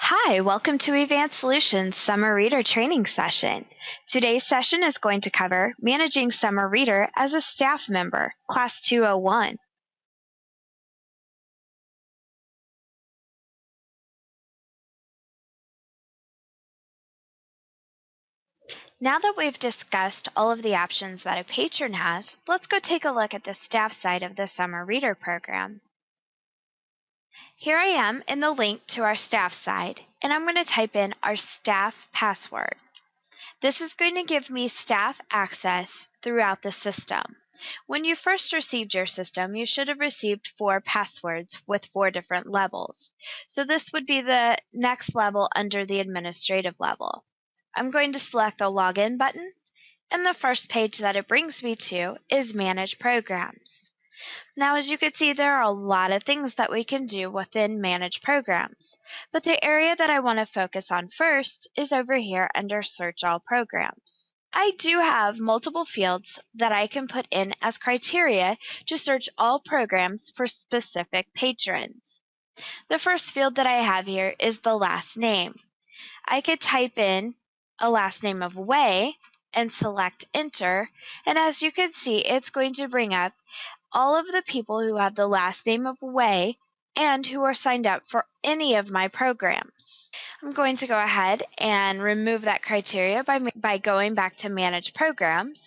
Hi, welcome to Advanced Solutions Summer Reader Training Session. Today's session is going to cover managing Summer Reader as a staff member, Class 201. Now that we've discussed all of the options that a patron has, let's go take a look at the staff side of the Summer Reader program. Here I am in the link to our staff side, and I'm going to type in our staff password. This is going to give me staff access throughout the system. When you first received your system, you should have received 4 passwords with 4 different levels. So this would be the next level under the administrative level. I'm going to select the Login button, and the first page that it brings me to is Manage Programs. Now, as you can see, there are a lot of things that we can do within Manage Programs, but the area that I want to focus on first is over here under Search All Programs. I do have multiple fields that I can put in as criteria to search all programs for specific patrons. The first field that I have here is the last name. I could type in a last name of Way and select Enter, and as you can see, it's going to bring up all of the people who have the last name of Way and who are signed up for any of my programs. I'm going to go ahead and remove that criteria by going back to Manage Programs.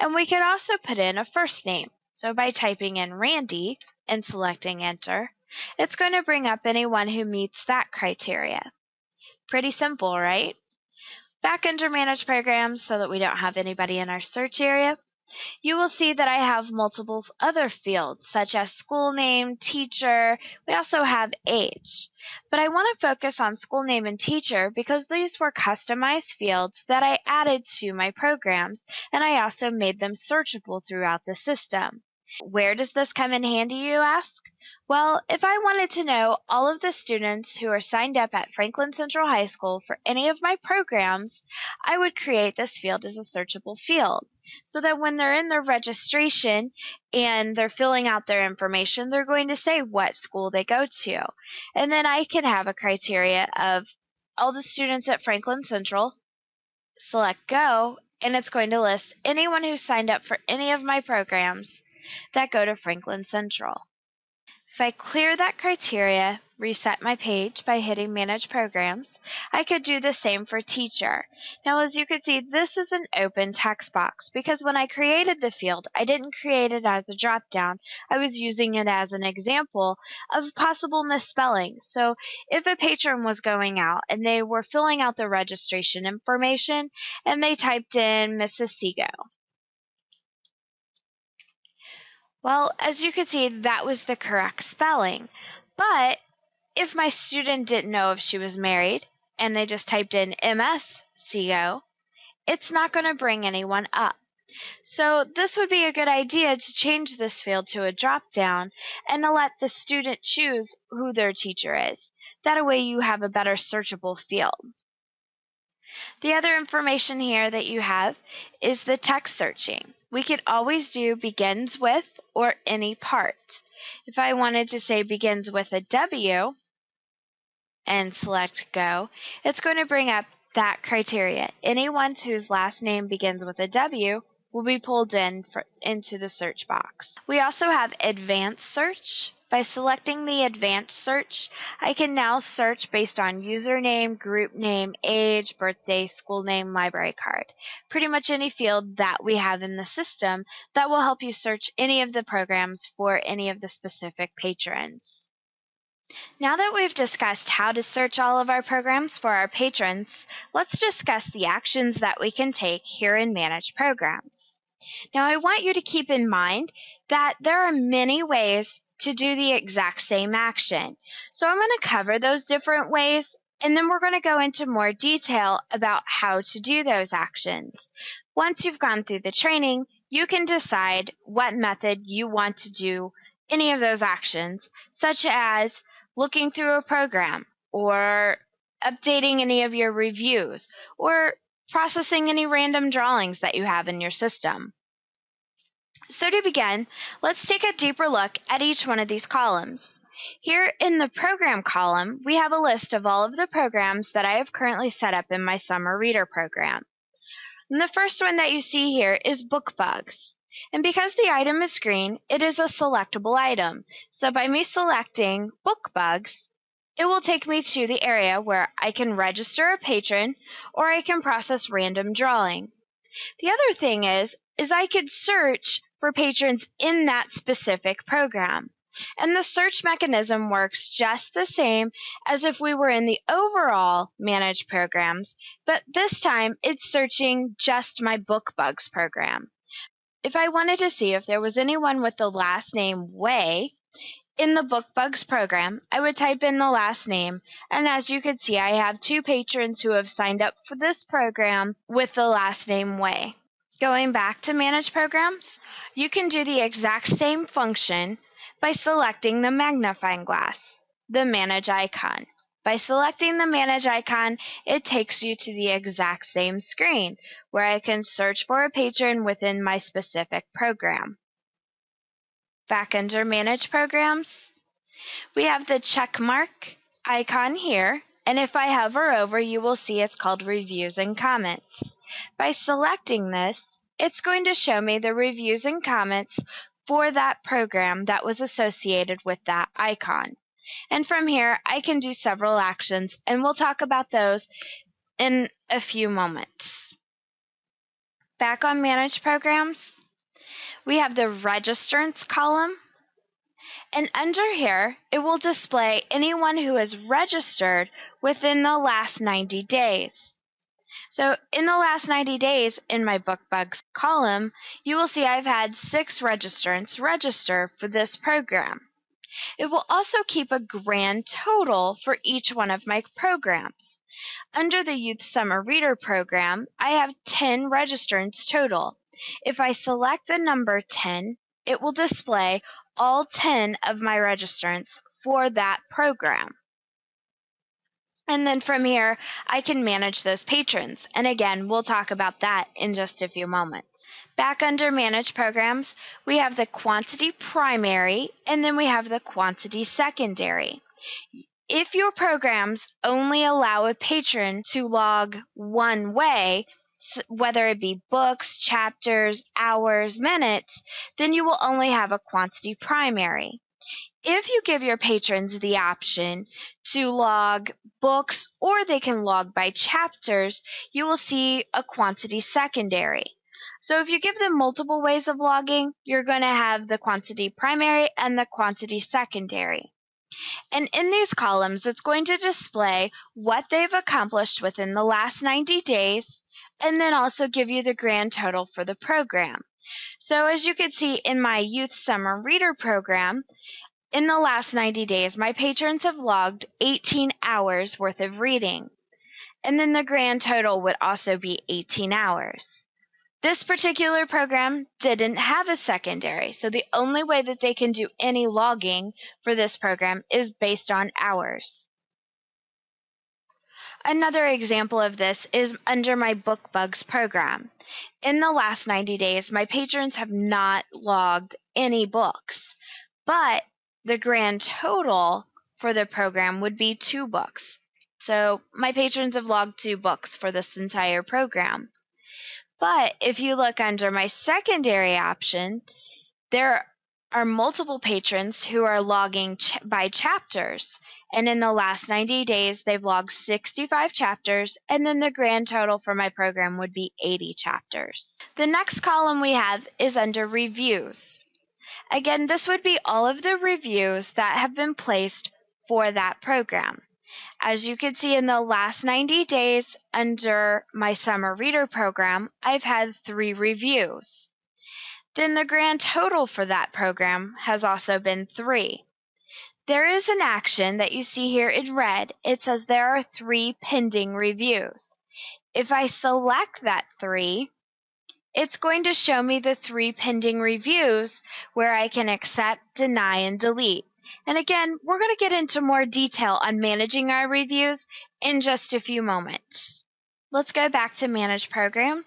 And we can also put in a first name. So by typing in Randy and selecting Enter, it's going to bring up anyone who meets that criteria. Pretty simple, right? Back under Manage Programs so that we don't have anybody in our search area, you will see that I have multiple other fields, such as school name, teacher. We also have age. But I want to focus on school name and teacher because these were customized fields that I added to my programs, and I also made them searchable throughout the system. Where does this come in handy, you ask? Well, if I wanted to know all of the students who are signed up at Franklin Central High School for any of my programs, I would create this field as a searchable field, so that when they're in their registration and they're filling out their information, they're going to say what school they go to. And then I can have a criteria of all the students at Franklin Central, select Go, and it's going to list anyone who signed up for any of my programs that go to Franklin Central. If I clear that criteria, reset my page by hitting Manage Programs, I could do the same for Teacher. Now, as you can see, this is an open text box because when I created the field, I didn't create it as a drop-down. I was using it as an example of possible misspelling. So if a patron was going out and they were filling out the registration information and they typed in Mrs. Seago, well, as you can see, that was the correct spelling. But if my student didn't know if she was married and they just typed in MS CO, it's not going to bring anyone up. So this would be a good idea to change this field to a drop-down and to let the student choose who their teacher is. That way you have a better searchable field. The other information here that you have is the text searching. We could always do begins with or any part. If I wanted to say begins with a W and select Go, it's going to bring up that criteria. Anyone whose last name begins with a W will be pulled into the search box. We also have advanced search. By selecting the advanced search, I can now search based on username, group name, age, birthday, school name, library card. Pretty much any field that we have in the system that will help you search any of the programs for any of the specific patrons. Now that we've discussed how to search all of our programs for our patrons, let's discuss the actions that we can take here in Manage Programs. Now, I want you to keep in mind that there are many ways to do the exact same action. So I'm going to cover those different ways, and then we're going to go into more detail about how to do those actions. Once you've gone through the training, you can decide what method you want to do any of those actions, such as looking through a program, or updating any of your reviews, or processing any random drawings that you have in your system. So to begin, let's take a deeper look at each one of these columns. Here in the Program column, we have a list of all of the programs that I have currently set up in my Summer Reader program. And the first one that you see here is Book Bugs. And because the item is green, it is a selectable item. So by me selecting Book Bugs, it will take me to the area where I can register a patron or I can process random drawing. The other thing is I could search for patrons in that specific program. And the search mechanism works just the same as if we were in the overall Manage Programs, but this time it's searching just my Book Bugs program. If I wanted to see if there was anyone with the last name Way in the Book Bugs program, I would type in the last name, and as you can see, I have 2 patrons who have signed up for this program with the last name Way. Going back to Manage Programs, you can do the exact same function by selecting the magnifying glass, the Manage icon. By selecting the Manage icon, it takes you to the exact same screen, where I can search for a patron within my specific program. Back under Manage Programs, we have the check mark icon here, and if I hover over, you will see it's called Reviews and Comments. By selecting this, it's going to show me the reviews and comments for that program that was associated with that icon. And from here, I can do several actions, and we'll talk about those in a few moments. Back on Manage Programs, we have the Registrants column, and under here, it will display anyone who is registered within the last 90 days. So in the last 90 days in my Book Bugs column, you will see I've had 6 registrants register for this program. It will also keep a grand total for each one of my programs. Under the Youth Summer Reader program, I have 10 registrants total. If I select the number 10, it will display all 10 of my registrants for that program. And then from here, I can manage those patrons. And again, we'll talk about that in just a few moments. Back under Manage Programs, we have the Quantity Primary, and then we have the Quantity Secondary. If your programs only allow a patron to log one way, whether it be books, chapters, hours, minutes, then you will only have a Quantity Primary. If you give your patrons the option to log books or they can log by chapters, you will see a Quantity Secondary. So if you give them multiple ways of logging, you're going to have the Quantity Primary and the Quantity Secondary. And in these columns, it's going to display what they've accomplished within the last 90 days, and then also give you the grand total for the program. So as you can see in my Youth Summer Reader program, in the last 90 days, my patrons have logged 18 hours worth of reading. And then the grand total would also be 18 hours. This particular program didn't have a secondary, so the only way that they can do any logging for this program is based on hours. Another example of this is under my Book Bugs program. In the last 90 days, my patrons have not logged any books, but the grand total for the program would be 2 books. So my patrons have logged 2 books for this entire program. But if you look under my secondary option, there are multiple patrons who are logging by chapters. And in the last 90 days, they've logged 65 chapters, and then the grand total for my program would be 80 chapters. The next column we have is under Reviews. Again, this would be all of the reviews that have been placed for that program. As you can see in the last 90 days under my Summer Reader program, I've had 3 reviews. Then the grand total for that program has also been 3. There is an action that you see here in red. It says there are 3 pending reviews. If I select that 3, it's going to show me the 3 pending reviews where I can accept, deny, and delete. And again, we're going to get into more detail on managing our reviews in just a few moments. Let's go back to Manage Programs.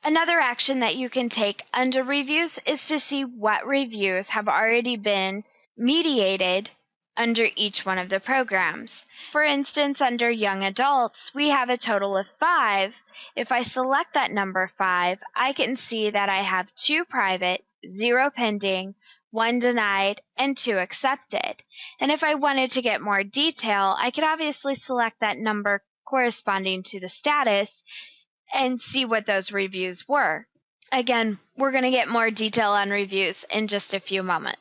Another action that you can take under reviews is to see what reviews have already been mediated under each one of the programs. For instance, under young adults, we have a total of 5. If I select that number 5, I can see that I have 2 private, 0 pending, 1 denied, and 2 accepted. And if I wanted to get more detail, I could obviously select that number corresponding to the status and see what those reviews were. Again, we're going to get more detail on reviews in just a few moments.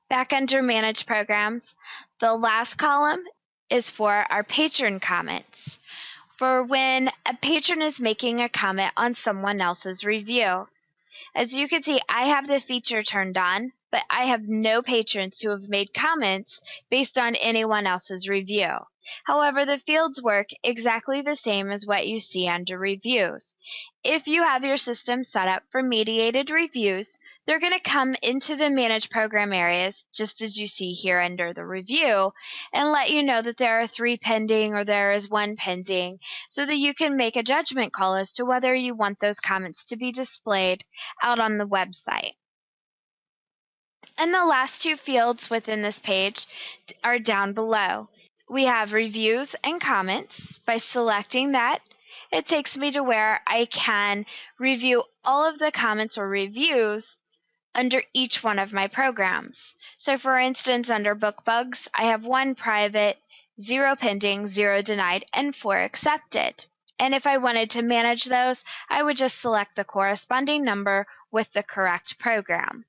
Back under Manage Programs, the last column is for our patron comments, for when a patron is making a comment on someone else's review. As you can see, I have the feature turned on, but I have no patrons who have made comments based on anyone else's review. However, the fields work exactly the same as what you see under Reviews. If you have your system set up for mediated reviews, they're going to come into the Manage Program areas, just as you see here under the Review, and let you know that there are 3 pending or there is 1 pending, so that you can make a judgment call as to whether you want those comments to be displayed out on the website. And the last 2 fields within this page are down below. We have Reviews and Comments. By selecting that, it takes me to where I can review all of the comments or reviews under each one of my programs. So for instance, under BookBugs, I have 1 private, 0 pending, 0 denied, and 4 accepted. And if I wanted to manage those, I would just select the corresponding number with the correct program.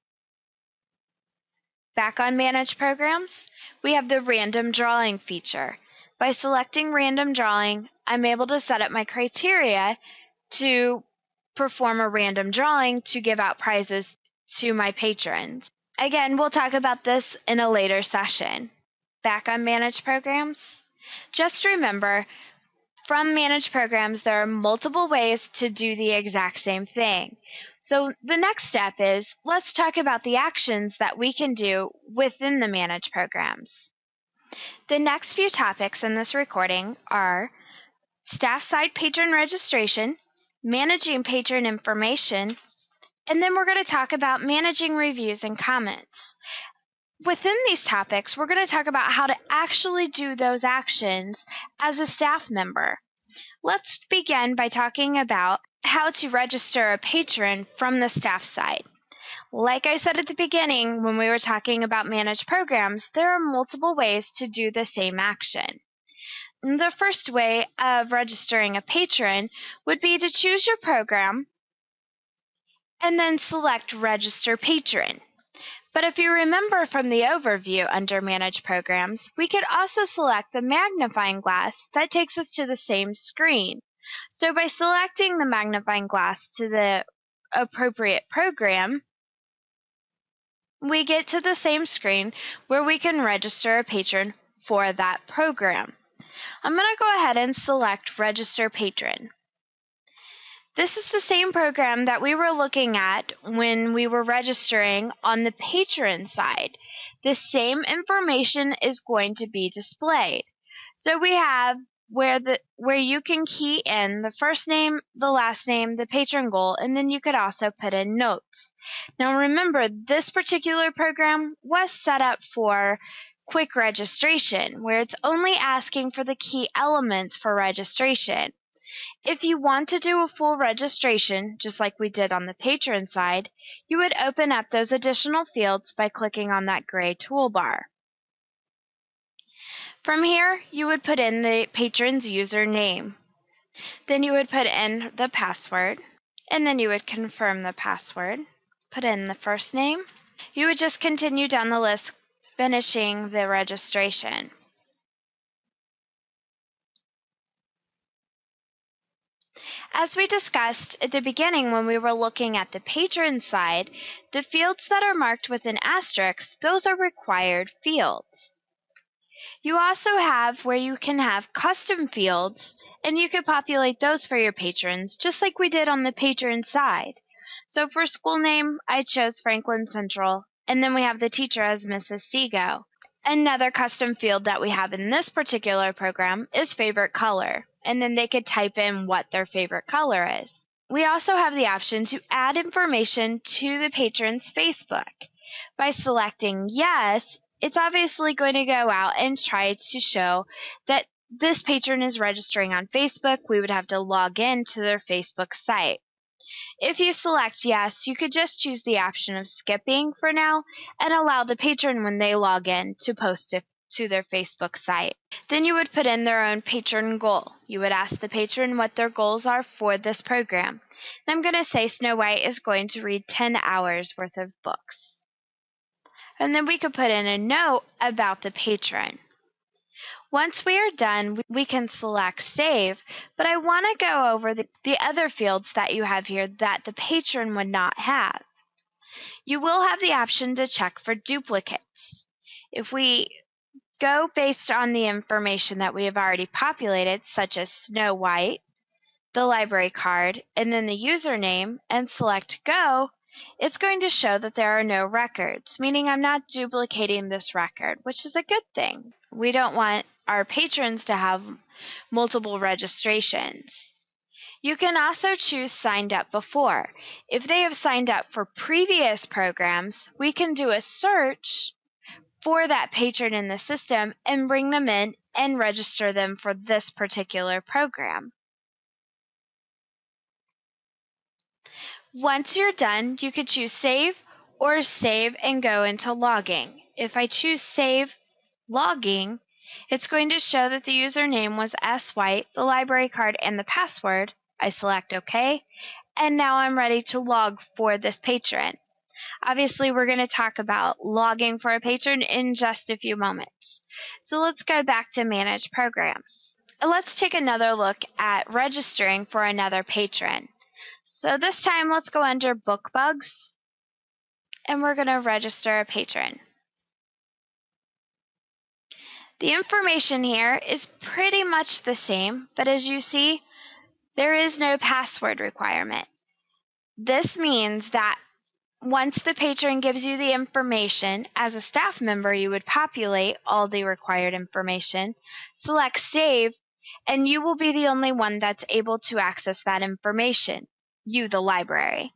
Back on Manage Programs, we have the Random Drawing feature. By selecting Random Drawing, I'm able to set up my criteria to perform a random drawing to give out prizes to my patrons. Again, we'll talk about this in a later session. Back on Manage Programs, just remember, from Manage Programs, there are multiple ways to do the exact same thing. So the next step is, let's talk about the actions that we can do within the Manage Programs. The next few topics in this recording are staff-side patron registration, managing patron information, and then we're going to talk about managing reviews and comments. Within these topics, we're going to talk about how to actually do those actions as a staff member. Let's begin by talking about how to register a patron from the staff side. Like I said at the beginning when we were talking about managed programs, there are multiple ways to do the same action. The first way of registering a patron would be to choose your program and then select Register Patron. But if you remember from the overview under Manage Programs, we could also select the magnifying glass that takes us to the same screen. So by selecting the magnifying glass to the appropriate program, we get to the same screen where we can register a patron for that program. I'm going to go ahead and select Register Patron. This is the same program that we were looking at when we were registering on the patron side. The same information is going to be displayed. So we have where you can key in the first name, the last name, the patron goal, and then you could also put in notes. Now remember, this particular program was set up for quick registration, where it's only asking for the key elements for registration. If you want to do a full registration, just like we did on the patron side, you would open up those additional fields by clicking on that gray toolbar. From here, you would put in the patron's username. Then you would put in the password, and then you would confirm the password, put in the first name. You would just continue down the list, finishing the registration. As we discussed at the beginning when we were looking at the patron side, the fields that are marked with an asterisk, those are required fields. You also have where you can have custom fields, and you could populate those for your patrons, just like we did on the patron side. So for school name, I chose Franklin Central, and then we have the teacher as Mrs. Seago. Another custom field that we have in this particular program is favorite color, and then they could type in what their favorite color is. we also have the option to add information to the patron's Facebook. By selecting yes, it's obviously going to go out and try to show that this patron is registering on Facebook. We would have to log in to their Facebook site. If you select yes, you could just choose the option of skipping for now and allow the patron, when they log in, to post it to their Facebook site. Then you would put in their own patron goal. You would ask the patron what their goals are for this program. And I'm going to say Snow White is going to read 10 hours worth of books. And then we could put in a note about the patron. Once we are done, we can select Save, but I want to go over the other fields that you have here that the patron would not have. You will have the option to check for duplicates. If we go based on the information that we have already populated, such as Snow White, the library card, and then the username, and select Go, it's going to show that there are no records, meaning I'm not duplicating this record, which is a good thing. We don't want our patrons to have multiple registrations. You can also choose Signed Up Before. If they have signed up for previous programs, we can do a search for that patron in the system and bring them in and register them for this particular program. Once you're done, you could choose Save or Save and go into Logging. If I choose Save Logging, it's going to show that the username was swhite, the library card, and the password. I select OK, and now I'm ready to log for this patron. Obviously, we're going to talk about logging for a patron in just a few moments. So let's go back to Manage Programs. Let's take another look at registering for another patron. So this time, let's go under Book Bugs, and we're going to register a patron. The information here is pretty much the same, but as you see, there is no password requirement. This means that once the patron gives you the information, as a staff member, you would populate all the required information, select Save, and you will be the only one that's able to access that information, you, the library.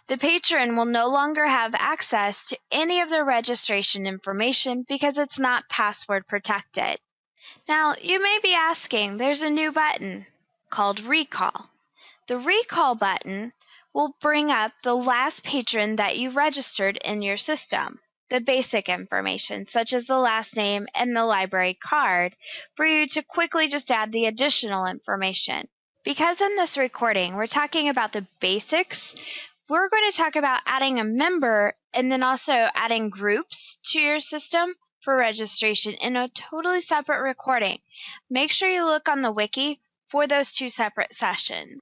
The patron will no longer have access to any of the registration information because it's not password protected. Now, you may be asking, there's a new button called Recall. The Recall button will bring up the last patron that you registered in your system, the basic information, such as the last name and the library card, for you to quickly just add the additional information. Because in this recording, we're talking about the basics, we're going to talk about adding a member and then also adding groups to your system for registration in a totally separate recording. Make sure you look on the wiki for those two separate sessions.